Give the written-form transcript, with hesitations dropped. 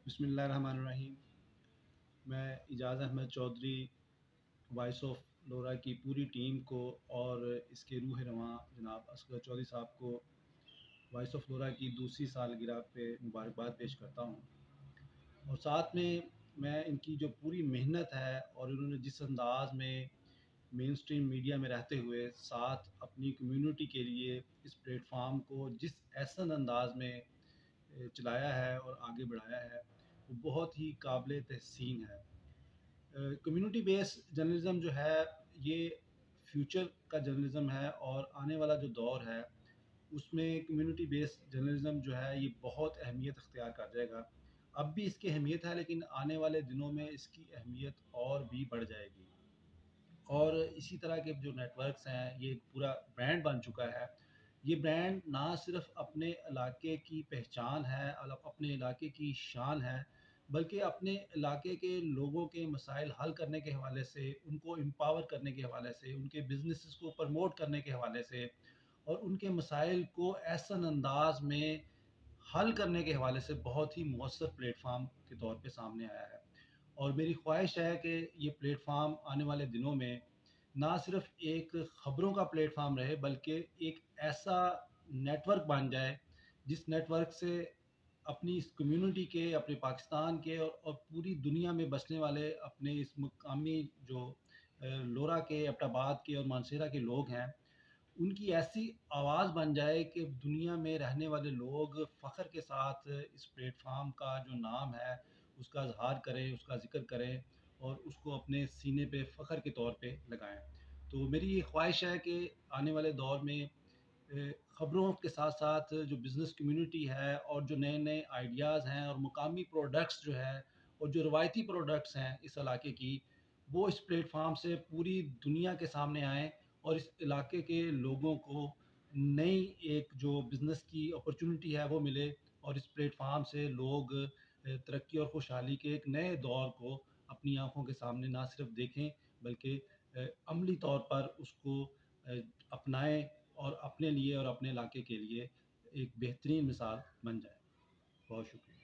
बिस्मिल्लाहिर्रहमानिर्रहीम। मैं Ejaz Ahmad Chaudhary voice of लोरा की पूरी टीम को और इसके रूह रवां जनाब असगर चौधरी साहब को वॉइस ऑफ लोरा की दूसरी सालगिरह पे मुबारकबाद पेश करता हूँ। और साथ में मैं इनकी जो पूरी मेहनत है और इन्होंने जिस अंदाज में मेन स्ट्रीम मीडिया में रहते हुए साथ अपनी कम्युनिटी के लिए इस प्लेटफार्म को जिस एहसन अंदाज में चलाया है और आगे बढ़ाया है, वो बहुत ही काबिल तहसीन है। कम्युनिटी बेस्ड जर्नलिज़म जो है ये फ्यूचर का जर्नलिज़म है और आने वाला जो दौर है उसमें कम्युनिटी बेस्ड जर्नलिज़म जो है ये बहुत अहमियत अख्तियार कर जाएगा। अब भी इसकी अहमियत है, लेकिन आने वाले दिनों में इसकी अहमियत और भी बढ़ जाएगी। और इसी तरह के जो नेटवर्क्स हैं ये एक पूरा ब्रांड बन चुका है। ये ब्रांड ना सिर्फ अपने इलाके की पहचान है और अपने इलाके की शान है, बल्कि अपने इलाके के लोगों के मसाइल हल करने के हवाले से, उनको एम्पावर करने के हवाले से, उनके बिजनेसेस को प्रमोट करने के हवाले से और उनके मसाइल को ऐसन अंदाज में हल करने के हवाले से बहुत ही मौसर प्लेटफार्म के तौर पे सामने आया है। और मेरी ख्वाहिश है कि ये प्लेटफार्म आने वाले दिनों में ना सिर्फ एक ख़बरों का प्लेटफार्म रहे, बल्कि एक ऐसा नेटवर्क बन जाए जिस नेटवर्क से अपनी इस कम्युनिटी के, अपने पाकिस्तान के और पूरी दुनिया में बसने वाले अपने इस मुकामी जो लोरा के, एबटाबाद के और मानसेरा के लोग हैं, उनकी ऐसी आवाज़ बन जाए कि दुनिया में रहने वाले लोग फ़ख्र के साथ इस प्लेटफार्म का जो नाम है उसका इज़हार करें, उसका ज़िक्र करें और उसको अपने सीने पे फ़ख्र के तौर पे लगाएँ। तो मेरी ये ख्वाहिश है कि आने वाले दौर में ख़बरों के साथ-साथ जो बिज़नेस कम्युनिटी है और जो नए-नए आइडियाज़ हैं और मुकामी प्रोडक्ट्स जो है और जो रवायती प्रोडक्ट्स हैं इस इलाके की, वो इस प्लेटफार्म से पूरी दुनिया के सामने आएँ और इस इलाके के लोगों को नई एक जो बिज़नेस की अपॉर्चुनिटी है वो मिले और इस प्लेटफार्म से लोग तरक्की और खुशहाली के एक नए दौर को अपनी आंखों के सामने ना सिर्फ देखें, बल्कि अमली तौर पर उसको अपनाएं और अपने लिए और अपने इलाके के लिए एक बेहतरीन मिसाल बन जाए। बहुत शुक्रिया।